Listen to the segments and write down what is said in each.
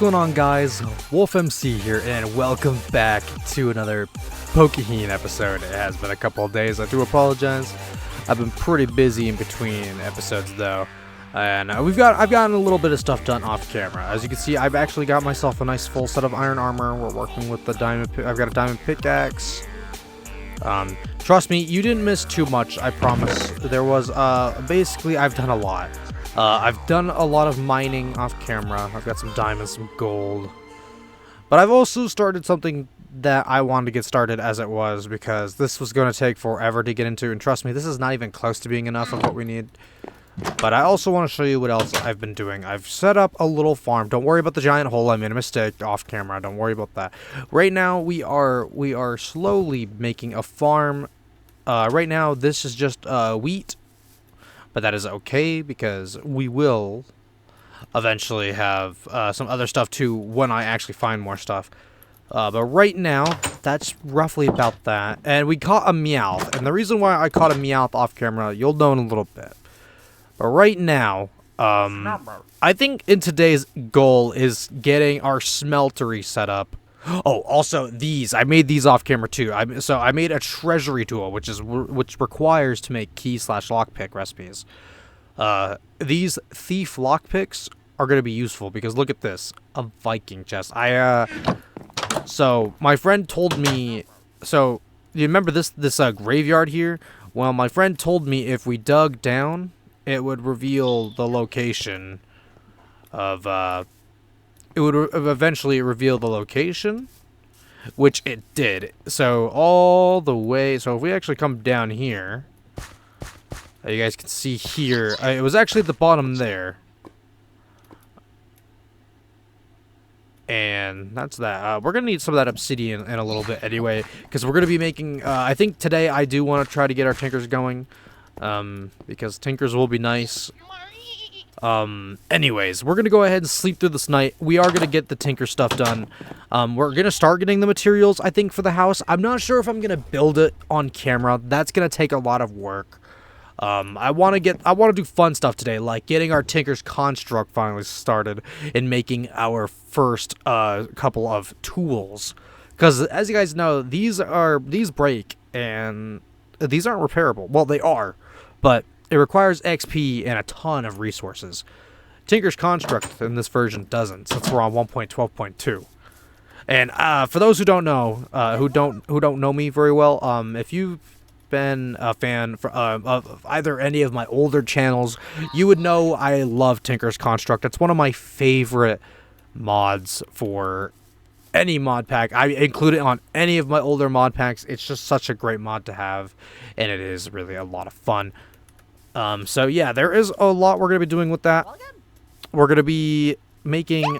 going on, guys? WolfMC here, and welcome back to another Pokehaan episode. It has been a couple of days. I do apologize. I've been pretty busy in between episodes, though, and I've gotten a little bit of stuff done off camera. As you can see, I've actually got myself a nice full set of iron armor. We're working with the diamond. I've got a diamond pickaxe. Trust me, you didn't miss too much. I promise. There was basically I've done a lot. I've done a lot of mining off camera. I've got some diamonds, some gold. But I've also started something that I wanted to get started as it was, because this was going to take forever to get into. And trust me, this is not even close to being enough of what we need. But I also want to show you what else I've been doing. I've set up a little farm. Don't worry about the giant hole. I made a mistake off camera. Don't worry about that. Right now, we are slowly making a farm. Right now, this is just wheat. But that is okay, because we will eventually have some other stuff too when I actually find more stuff. But right now, that's roughly about that. And we caught a Meowth. And the reason why I caught a Meowth off camera, you'll know in a little bit. But right now, I think in today's goal is getting our smeltery set up. Oh, also these. I made these off camera too. So I made a treasury tool, which requires to make key/lockpick recipes. These thief lockpicks are going to be useful because look at this, a Viking chest. So my friend told me. So you remember this graveyard here? Well, my friend told me if we dug down, it would reveal the location of it would eventually reveal the location, which it did. So all the way, so if we actually come down here, you guys can see here, it was actually at the bottom there. And that's that. We're going to need some of that obsidian in a little bit anyway, because we're going to be making, I think today I do want to try to get our tinkers going, because tinkers will be nice. Anyways, we're gonna go ahead and sleep through this night. We are gonna get the tinker stuff done. We're gonna start getting the materials, I think, for the house. I'm not sure if I'm gonna build it on camera. That's gonna take a lot of work. I want to do fun stuff today, like getting our tinker's construct finally started and making our first couple of tools. Because as you guys know, these break and these aren't repairable. Well, they are, but it requires XP and a ton of resources. Tinker's Construct in this version doesn't, since we're on 1.12.2. And for those who don't know, who don't know me very well, if you've been a fan of either any of my older channels, you would know I love Tinker's Construct. It's one of my favorite mods for any mod pack. I include it on any of my older mod packs. It's just such a great mod to have, and it is really a lot of fun. So yeah, there is a lot we're going to be doing with that. We're going to be doing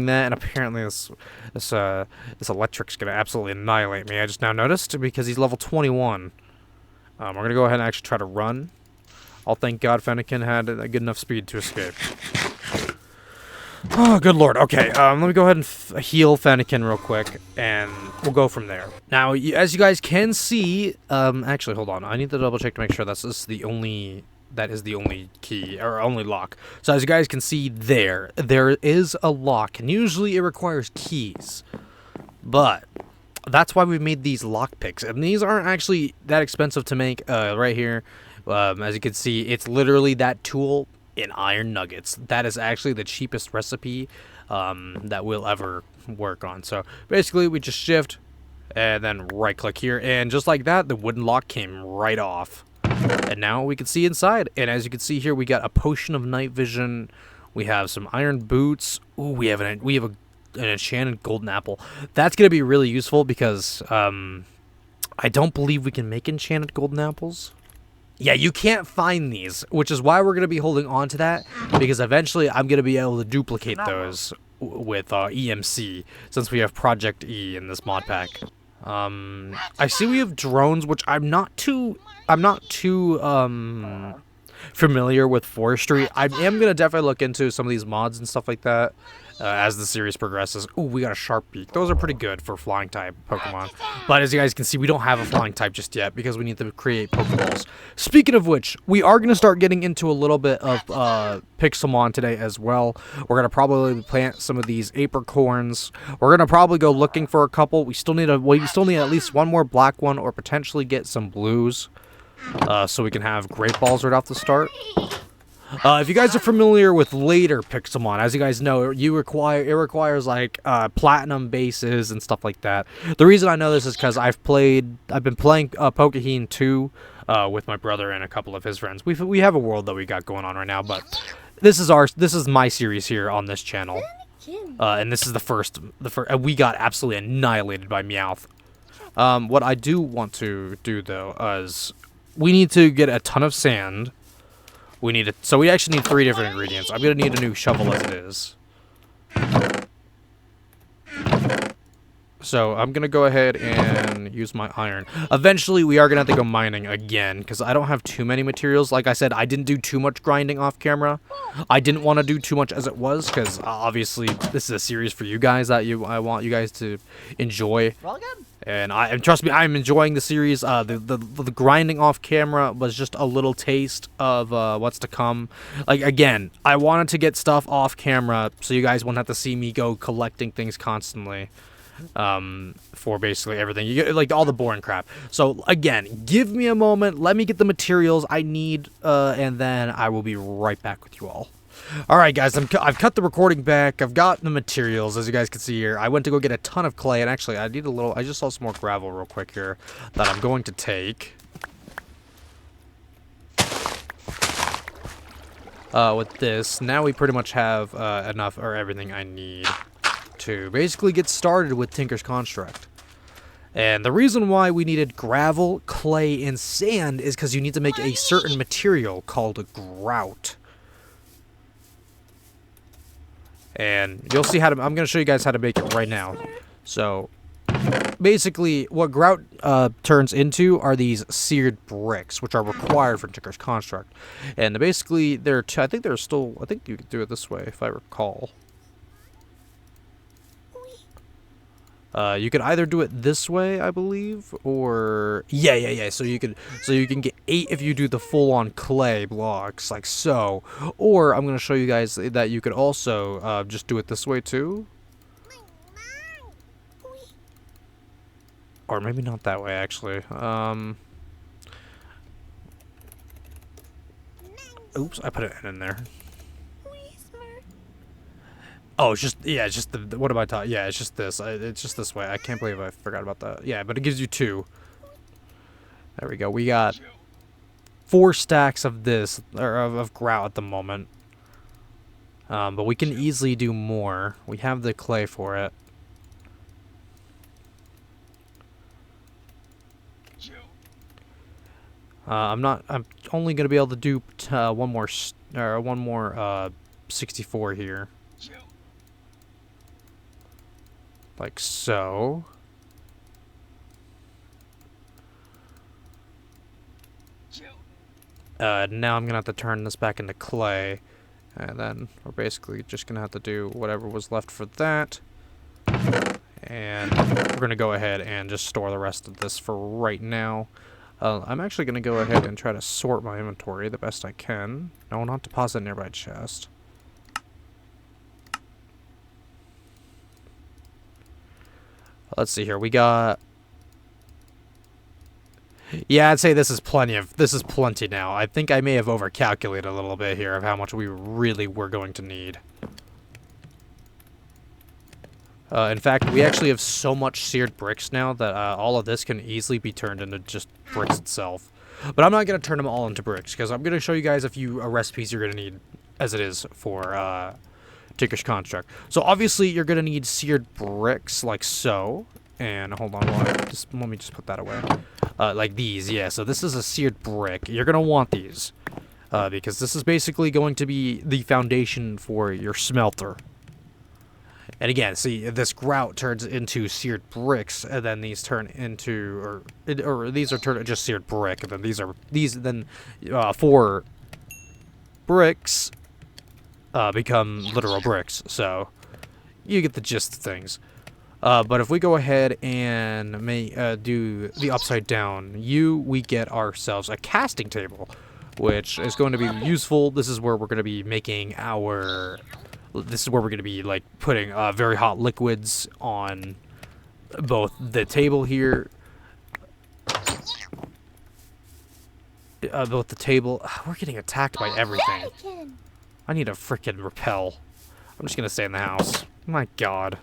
that, and apparently this electric's going to absolutely annihilate me. I just now noticed, because he's level 21. We're going to go ahead and actually try to run. I'll thank God Fennekin had a good enough speed to escape. Oh, good lord. Okay, let me go ahead and heal Fennekin real quick, and we'll go from there. Now, as you guys can see, actually, hold on. I need to double check to make sure that is the only key, or only lock. So as you guys can see there is a lock, and usually it requires keys. But that's why we've made these lock picks, and these aren't actually that expensive to make. Right here, as you can see, it's literally that tool in iron nuggets. That is actually the cheapest recipe that we'll ever work on. So basically we just shift and then right click here, and just like that, the wooden lock came right off, and now we can see inside. And as you can see here, we got a potion of night vision, we have some iron boots. Ooh, we have an enchanted golden apple. That's gonna be really useful, because I don't believe we can make enchanted golden apples. Yeah, you can't find these, which is why we're going to be holding on to that, because eventually I'm going to be able to duplicate those with EMC, since we have Project E in this mod pack. I see we have drones, which I'm not too familiar with forestry, I am going to definitely look into some of these mods and stuff like that as the series progresses. Ooh, we got a sharp beak. Those are pretty good for flying type Pokemon. But as you guys can see, we don't have a flying type just yet because we need to create Pokeballs. Speaking of which, we are going to start getting into a little bit of Pixelmon today as well. We're going to probably plant some of these apricorns. We're going to probably go looking for a couple. We still need at least one more black one or potentially get some blues so we can have great balls right off the start. If you guys are familiar with later Pixelmon, as you guys know, it requires like platinum bases and stuff like that. The reason I know this is because I've been playing Pokehaan 2 with my brother and a couple of his friends. We have a world that we got going on right now, but this is my series here on this channel, and this is the first. We got absolutely annihilated by Meowth. What I do want to do though is we need to get a ton of sand. So we actually need 3 different ingredients. I'm gonna need a new shovel as it is. So I'm gonna go ahead and use my iron. Eventually, we are gonna have to go mining again because I don't have too many materials. Like I said, I didn't do too much grinding off camera. I didn't want to do too much as it was because obviously this is a series for you guys that I want you guys to enjoy. And trust me, I'm enjoying the series. The grinding off camera was just a little taste of what's to come. Like, again, I wanted to get stuff off camera so you guys won't have to see me go collecting things constantly for basically everything. You get, like, all the boring crap. So, again, give me a moment. Let me get the materials I need, and then I will be right back with you all. Alright guys, I've cut the recording back. I've got the materials, as you guys can see here. I went to go get a ton of clay, and actually I just saw some more gravel real quick here that I'm going to take. With this, now we pretty much have enough or everything I need to basically get started with Tinker's Construct. And the reason why we needed gravel, clay, and sand is because you need to make a certain material called grout. And you'll see I'm going to show you guys how to make it right now. So, basically, what grout turns into are these seared bricks, which are required for Tinker's Construct. And basically, I think you could do it this way, if I recall. You could either do it this way, I believe, or yeah. So you can get 8 if you do the full-on clay blocks, like so. Or I'm gonna show you guys that you could also just do it this way too. Or maybe not that way, actually. Oops, I put an N in there. Oh, it's just the what am I taught? Yeah, it's just this. It's just this way. I can't believe I forgot about that. Yeah, but it gives you 2. There we go. We got 4 stacks of this, or of grout at the moment. But we can easily do more. We have the clay for it. I'm only gonna be able to do one more 64 here. Like so. Now I'm gonna have to turn this back into clay, and then we're basically just gonna have to do whatever was left for that, and we're gonna go ahead and just store the rest of this for right now. I'm actually gonna go ahead and try to sort my inventory the best I can. No, not deposit a nearby chest. Let's see here. We got. Yeah, I'd say this is plenty now. I think I may have overcalculated a little bit here of how much we really were going to need. In fact, we actually have so much seared bricks now that all of this can easily be turned into just bricks itself. But I'm not going to turn them all into bricks because I'm going to show you guys a few recipes you're going to need as it is for Tinker's Construct. So obviously you're going to need seared bricks like so. And hold on, let me just put that away. Like these, yeah. So this is a seared brick. You're going to want these because this is basically going to be the foundation for your smelter. And again, see, this grout turns into seared bricks, and then these turn into, or these are turned just seared brick, and then for bricks become literal bricks. So you get the gist of things. But if we go ahead and do the upside down we get ourselves a casting table, which is going to be useful. This is where we're going to be making this is where we're going to be like putting very hot liquids on both the table here. Both the table. We're getting attacked by everything. I need a freaking repel. I'm just going to stay in the house. My God.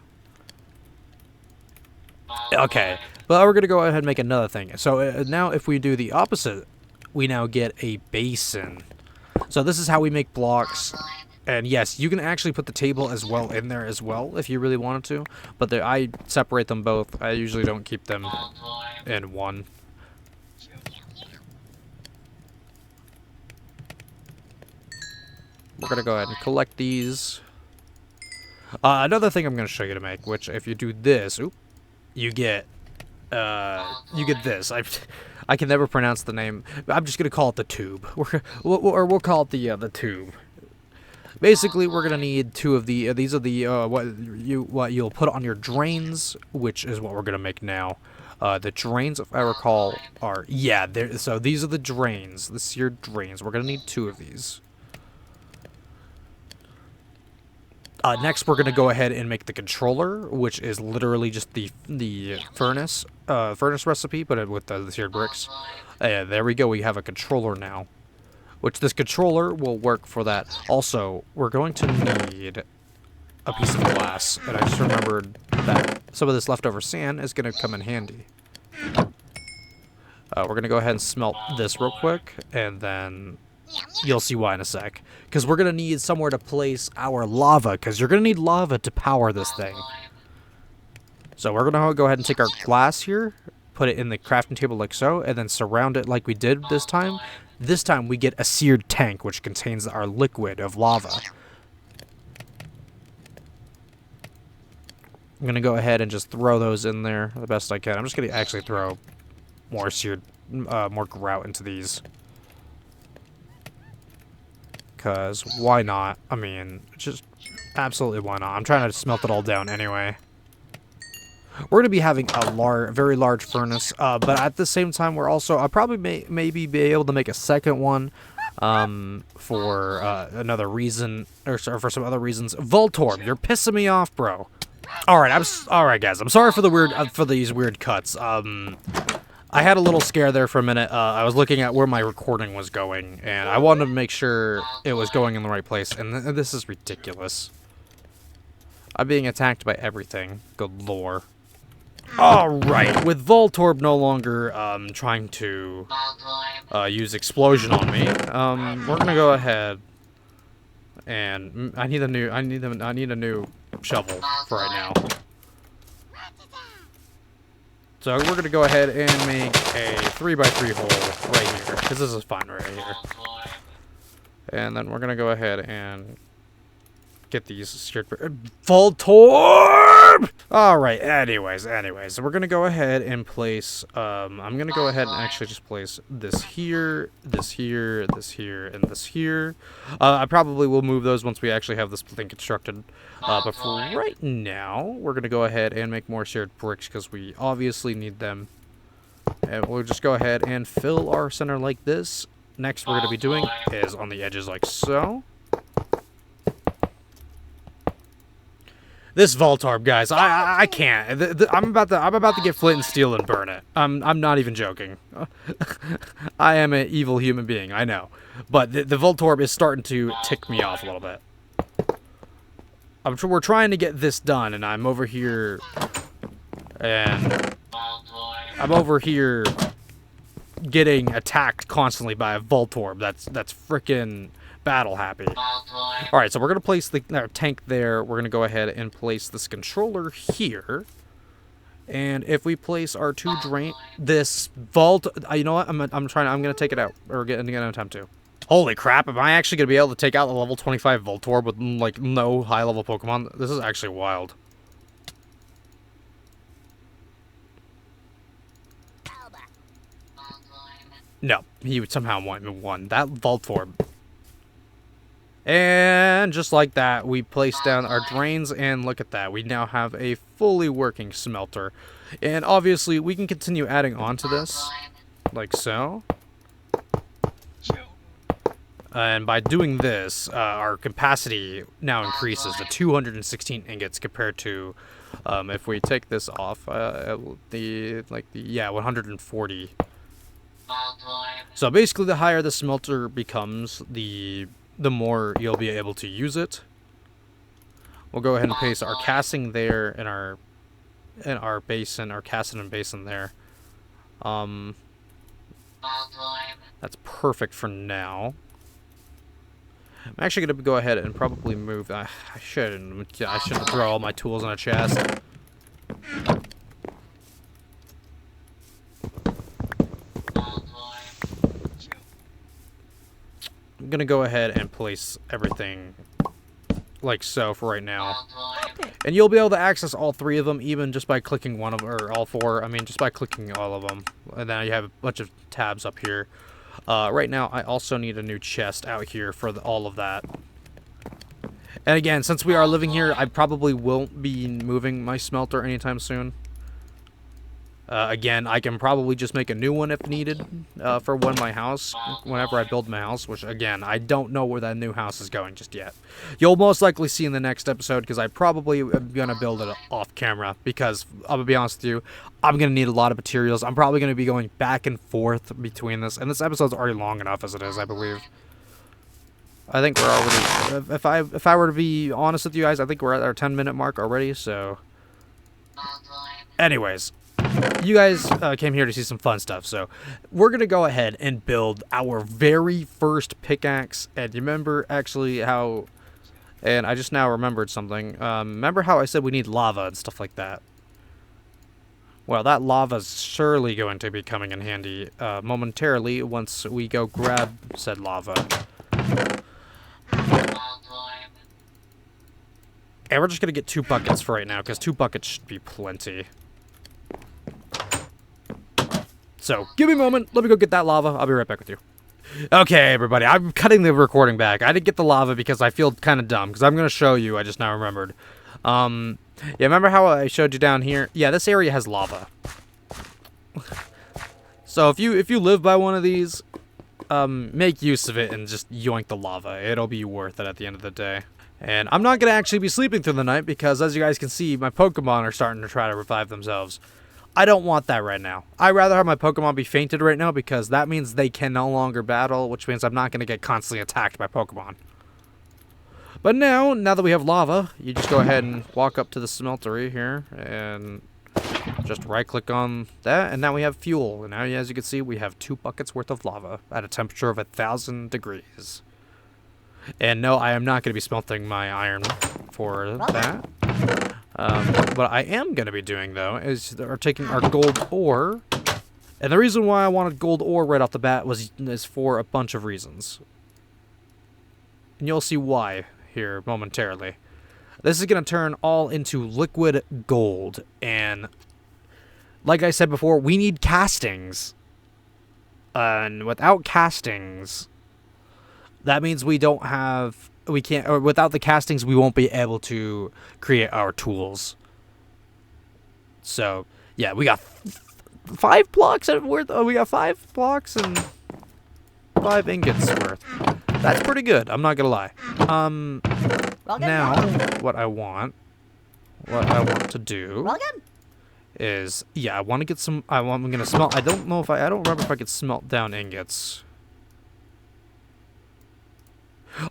Okay, well, we're going to go ahead and make another thing. So now if we do the opposite, we now get a basin. So this is how we make blocks. And yes, you can actually put the table as well in there as well if you really wanted to. But I separate them both. I usually don't keep them in one. We're going to go ahead and collect these. Another thing I'm going to show you to make, which if you do this, you get this. I can never pronounce the name. I'm just gonna call it the tube. We'll call it the tube. Basically, we're gonna need two of the. These are the what you'll put on your drains, which is what we're gonna make now. The drains, if I recall, are so these are the drains. This is your drains. We're gonna need two of these. Next, we're going to go ahead and make the controller, which is literally just the furnace recipe, but with the seared bricks. There we go. We have a controller now, which this controller will work for that. Also, we're going to need a piece of glass, and I just remembered that some of this leftover sand is going to come in handy. We're going to go ahead and smelt this real quick, and then you'll see why in a sec. Because we're going to need somewhere to place our lava, because you're going to need lava to power this thing. So we're going to go ahead and take our glass here, put it in the crafting table like so, and then surround it like we did this time. This time we get a seared tank, which contains our liquid of lava. I'm going to go ahead and just throw those in there the best I can. I'm just going to actually throw more more grout into these. Because why not? I mean, just absolutely why not? I'm trying to smelt it all down anyway. We're going to be having a very large furnace, but at the same time, we're also, I'll probably maybe be able to make a second one for another reason, or for some other reasons. Voltorb, you're pissing me off, bro. All right, guys. I'm sorry for these weird cuts. I had a little scare there for a minute. I was looking at where my recording was going, and I wanted to make sure it was going in the right place, and this is ridiculous. I'm being attacked by everything. Good lord. Alright, with Voltorb no longer trying to use explosion on me, we're gonna go ahead and I need a new shovel for right now. So we're going to go ahead and make a 3x3 hole right here, because this is fine right here. And then we're going to go ahead and get these seared Voltorb! Alright, anyways, so we're going to go ahead and place, I'm going to go ahead and actually just place this here, this here, this here, and this here. I probably will move those once we actually have this thing constructed. But for right now, we're going to go ahead and make more seared bricks because we obviously need them. And we'll just go ahead and fill our center like this. Next, we're going to be doing is on the edges like so. This Voltorb, guys, I can't. I'm about to get flint and steel and burn it. I'm not even joking. I am an evil human being, I know. But the Voltorb is starting to tick me off a little bit. We're trying to get this done, and I'm over here getting attacked constantly by a Voltorb. That's freaking battle happy. All right, so we're gonna place our tank there. We're gonna go ahead and place this controller here, and if we place our two drain, this vault, you know what? I'm gonna take it out, or gonna attempt to. Holy crap, am I actually going to be able to take out the level 25 Voltorb with, like, no high-level Pokemon? This is actually wild. No, he would somehow won. That Voltorb. And just like that, we place down our drains, and look at that. We now have a fully working smelter. And obviously, we can continue adding on to this, like so. And by doing this, our capacity now increases to 216 ingots compared to, if we take this off, 140. So basically, the higher the smelter becomes, the more you'll be able to use it. We'll go ahead and place our casting there in our basin, our casting and basin there. That's perfect for now. I'm actually going to go ahead and probably move. I shouldn't throw all my tools in a chest. I'm going to go ahead and place everything like so for right now. And you'll be able to access all 3 of them even just by clicking one of, or all 4. I mean, just by clicking all of them. And now you have a bunch of tabs up here. Right now, I also need a new chest out here for all of that. And again, since we are living here, I probably won't be moving my smelter anytime soon. Again, I can probably just make a new one if needed for whenever I build my house, which, again, I don't know where that new house is going just yet. You'll most likely see in the next episode, because I probably am going to build it off camera, because, I'm going to be honest with you, I'm going to need a lot of materials. I'm probably going to be going back and forth between this, and this episode's already long enough as it is, I believe. I think we're already, if I were to be honest with you guys, I think we're at our 10-minute mark already, so. Anyways. You guys came here to see some fun stuff, so we're going to go ahead and build our very first pickaxe. And you remember actually how, and I just now remembered something. Remember how I said we need lava and stuff like that? Well, that lava's surely going to be coming in handy momentarily once we go grab said lava. And we're just going to get 2 buckets for right now, because 2 buckets should be plenty. So, give me a moment. Let me go get that lava. I'll be right back with you. Okay, everybody. I'm cutting the recording back. I didn't get the lava because I feel kind of dumb. Because I'm going to show you. I just now remembered. Yeah, remember how I showed you down here? Yeah, this area has lava. So, if you live by one of these, make use of it and just yoink the lava. It'll be worth it at the end of the day. And I'm not going to actually be sleeping through the night because, as you guys can see, my Pokemon are starting to try to revive themselves. I don't want that right now. I'd rather have my Pokemon be fainted right now because that means they can no longer battle, which means I'm not going to get constantly attacked by Pokemon. But now that we have lava, you just go ahead and walk up to the smeltery here and just right-click on that, and now we have fuel. And now, as you can see, we have 2 buckets worth of lava at a temperature of 1,000 degrees. And no, I am not going to be smelting my iron for that. What I am going to be doing, though, is taking our gold ore. And the reason why I wanted gold ore right off the bat is for a bunch of reasons. And you'll see why here momentarily. This is going to turn all into liquid gold. And like I said before, we need castings. And without castings, that means we can't, or without the castings, we won't be able to create our tools. So, yeah, we got 5 blocks worth. Oh, we got 5 blocks and 5 ingots worth. That's pretty good. I'm not gonna lie. Now what I want to do is, yeah, I want to get some. I'm gonna smelt. I don't remember if I could smelt down ingots.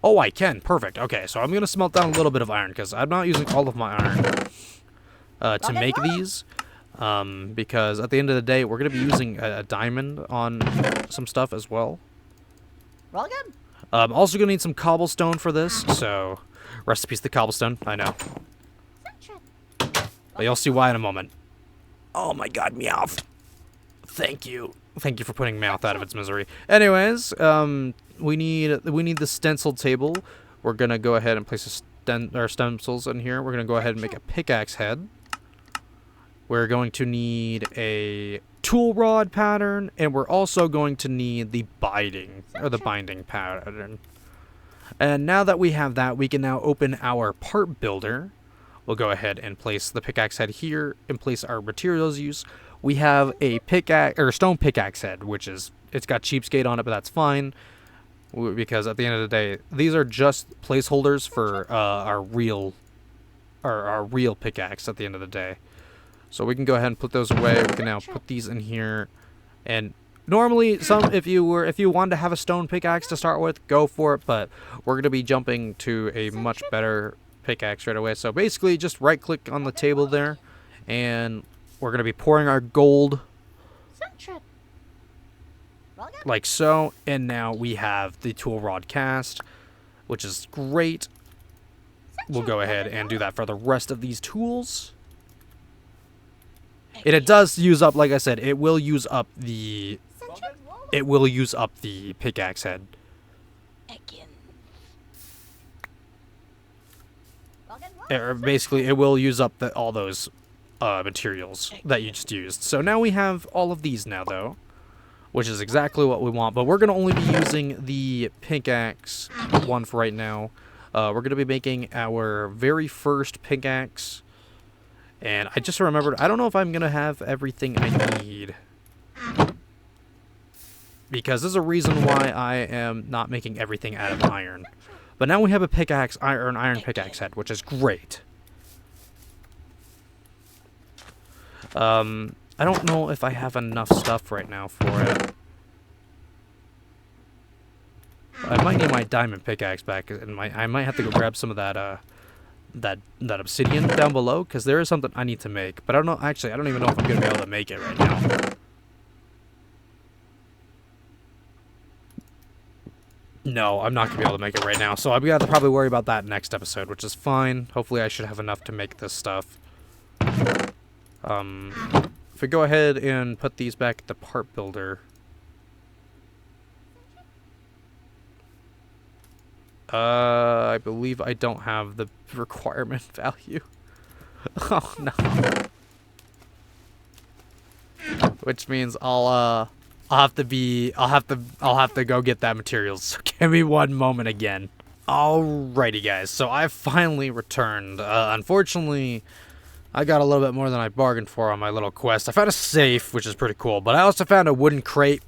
Oh, I can. Perfect. Okay, so I'm going to smelt down a little bit of iron because I'm not using all of my iron to make these. Because at the end of the day, we're going to be using a diamond on some stuff as well. I'm also going to need some cobblestone for this, so rest in peace the cobblestone. I know. But you'll see why in a moment. Oh my god, Meowth. Thank you. Thank you for putting Meowth out of its misery. Anyways, we need the stencil table. We're gonna go ahead and place our stencils in here. We're gonna go ahead and make a pickaxe head. We're going to need a tool rod pattern, and we're also going to need the binding pattern. And now that we have that, we can now open our part builder. We'll go ahead and place the pickaxe head here and place our materials use. We have a pickaxe or stone pickaxe head, which is, it's got cheapskate on it, but that's fine because at the end of the day, these are just placeholders for our real pickaxe at the end of the day. So we can go ahead and put those away. We can now put these in here. And normally, if you wanted to have a stone pickaxe to start with, go for it. But we're gonna be jumping to a much better pickaxe right away. So basically, just right-click on the table there, and we're gonna be pouring our gold like so. And now we have the tool rod cast, which is great. We'll go ahead and do that for the rest of these tools. And it does use up, like I said, it will use up the pickaxe head. Basically, it will use up all those materials that you just used. So now we have all of these now, though, which is exactly what we want. But we're going to only be using the pickaxe one for right now. We're going to be making our very first pickaxe. And I just remembered, I don't know if I'm going to have everything I need. Because there's a reason why I am not making everything out of iron. But now we have a pickaxe, iron pickaxe head, which is great. I don't know if I have enough stuff right now for it. I might need my diamond pickaxe back, and I might have to go grab some of that that obsidian down below, because there is something I need to make. But I don't know, actually, I don't even know if I'm going to be able to make it right now. No, I'm not going to be able to make it right now. So I'm going to have to probably worry about that next episode, which is fine. Hopefully I should have enough to make this stuff. If we go ahead and put these back at the part builder. I believe I don't have the requirement value. Oh no. Which means I'll have to go get that materials. So give me one moment again. Alrighty guys, so I finally returned. Unfortunately, I got a little bit more than I bargained for on my little quest. I found a safe, which is pretty cool, but I also found a wooden crate.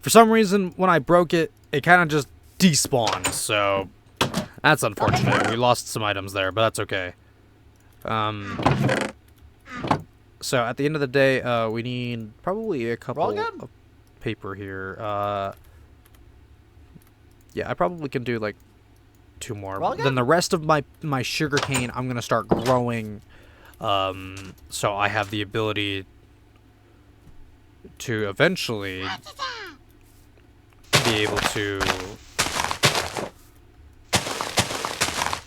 For some reason, when I broke it, it kind of just despawned, so that's unfortunate. We lost some items there, but that's okay. So at the end of the day, we need probably a couple of paper here. Yeah, I probably can do like 2 more. Then the rest of my sugarcane, I'm gonna start growing, so I have the ability to eventually be able to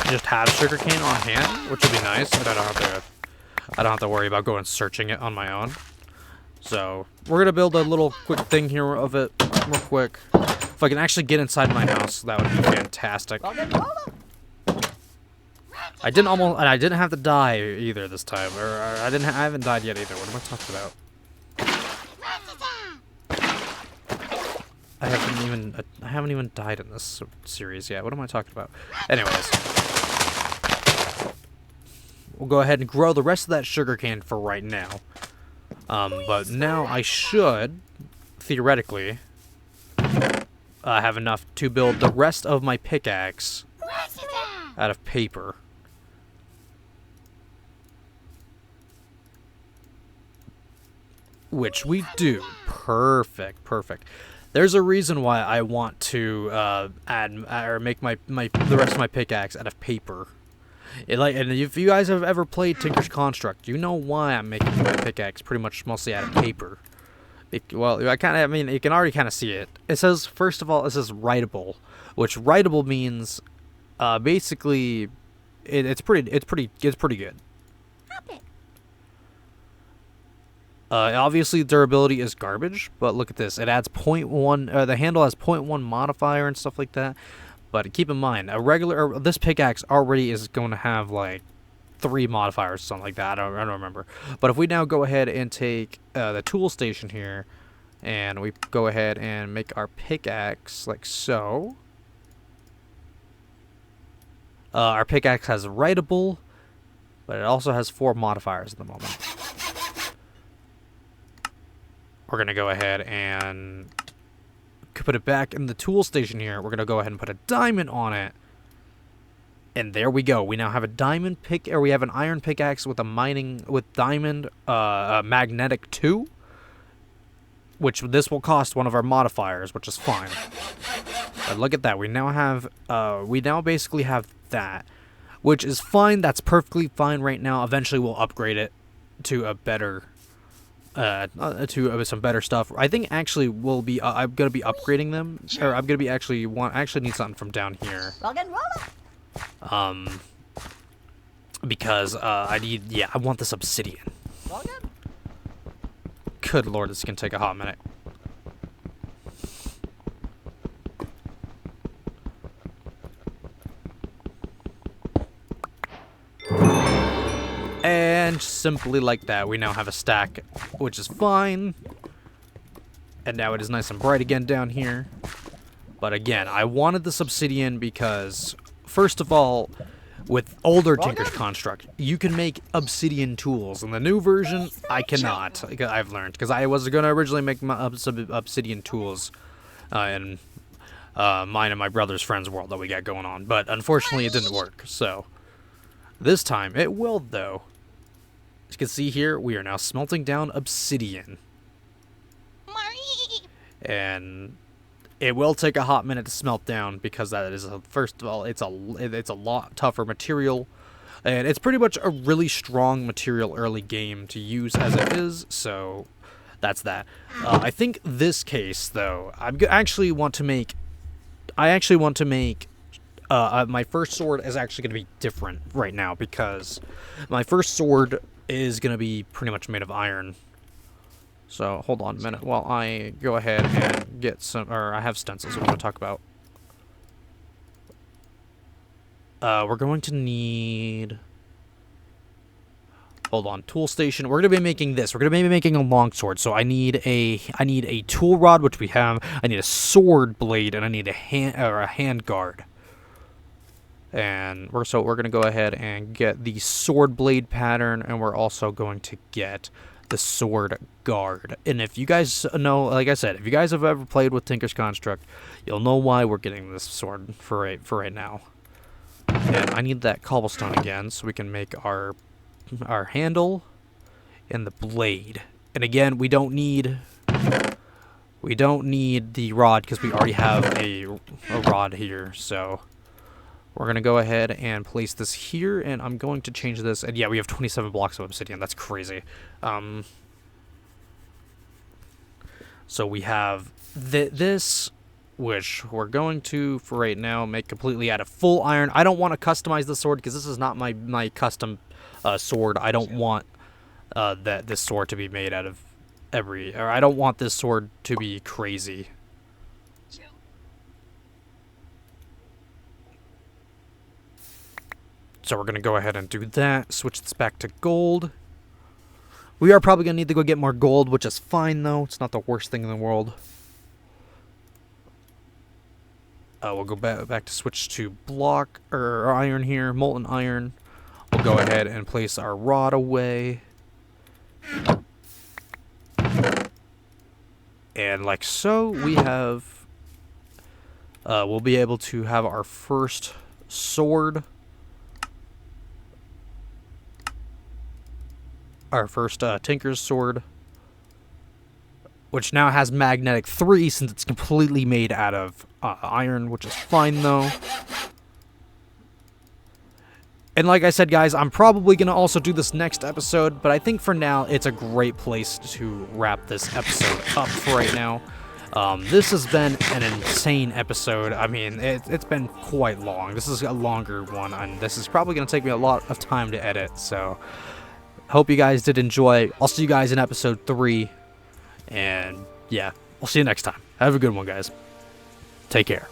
just have sugarcane on hand, which would be nice. And I don't have to worry about going searching it on my own. So we're gonna build a little quick thing here of it, real quick. If I can actually get inside my house, that would be fantastic. I didn't have to die either this time, or I haven't died yet either. What am I talking about? I haven't even died in this series yet. What am I talking about? Anyways, we'll go ahead and grow the rest of that sugarcane for right now. But now I should, theoretically, have enough to build the rest of my pickaxe out of paper. Which we do. Perfect, perfect. There's a reason why I want to make the rest of my pickaxe out of paper. And if you guys have ever played Tinker's Construct, you know why I'm making my pickaxe pretty much mostly out of paper. You can already kind of see it. It says, first of all, it says writable, which writable means, basically, it's pretty good. Obviously durability is garbage, but look at this. It adds 0.1, the handle has 0.1 modifier and stuff like that. But keep in mind, this pickaxe already is going to have like 3 modifiers or something like that. I don't remember. But if we now go ahead and take the tool station here, and we go ahead and make our pickaxe like so. Our pickaxe has writable, but it also has 4 modifiers at the moment. We're going to go ahead and put it back in the tool station here. We're going to go ahead and put a diamond on it. And there we go. We now have a diamond pick, or we have an iron pickaxe with with diamond magnetic 2. Which this will cost one of our modifiers, which is fine. But look at that. We now basically have that, which is fine. That's perfectly fine right now. Eventually we'll upgrade it to a better some better stuff. I think actually we'll be I'm going to be upgrading them, or I'm going to be actually need something from down here. Because I want this obsidian. Good lord, this is gonna take a hot minute. And simply like that, we now have a stack, which is fine. And now it is nice and bright again down here. But again, I wanted this obsidian because, first of all, with older Tinker's Construct, you can make obsidian tools. In the new version, I cannot. I've learned, because I was going to originally make my obsidian tools in mine and my brother's friend's world that we got going on. But unfortunately, it didn't work. So this time, it will, though. As you can see here, we are now smelting down obsidian. And it will take a hot minute to smelt down, because that is, first of all, it's a lot tougher material, and it's pretty much a really strong material early game to use as it is. So that's that. I think this case, though, I actually want to make my first sword is actually going to be different right now, because my first sword is going to be pretty much made of iron. So, hold on a minute while I go ahead and get some, or I have stencils I want to talk about. We're going to need, hold on, tool station. We're going to be making this. We're going to be making a longsword. So I need a tool rod, which we have. I need a sword blade, and I need a hand guard. And we're going to go ahead and get the sword blade pattern, and we're also going to get the sword guard. And if you guys know, like I said, if you guys have ever played with Tinker's Construct, you'll know why we're getting this sword for right now. And I need that cobblestone again, so we can make our handle and the blade. And again, we don't need the rod, because we already have a rod here. So we're going to go ahead and place this here, and I'm going to change this. And yeah, we have 27 blocks of obsidian. That's crazy. So we have this, which we're going to, for right now, make completely out of full iron. I don't want to customize the sword, because this is not my custom sword. I don't want this sword to be made out of I don't want this sword to be crazy. So we're going to go ahead and do that. Switch this back to gold. We are probably going to need to go get more gold, which is fine, though. It's not the worst thing in the world. We'll go back to switch to block, or iron here, molten iron. We'll go ahead and place our rod away. And like so, we have, we'll be able to have our first sword. Our first Tinker's Sword, which now has magnetic 3, since it's completely made out of iron, which is fine, though. And like I said, guys, I'm probably going to also do this next episode, but I think for now, it's a great place to wrap this episode up for right now. This has been an insane episode. I mean, it's been quite long. This is a longer one, and this is probably going to take me a lot of time to edit, so hope you guys did enjoy. I'll see you guys in episode 3. And yeah, I'll see you next time. Have a good one, guys. Take care.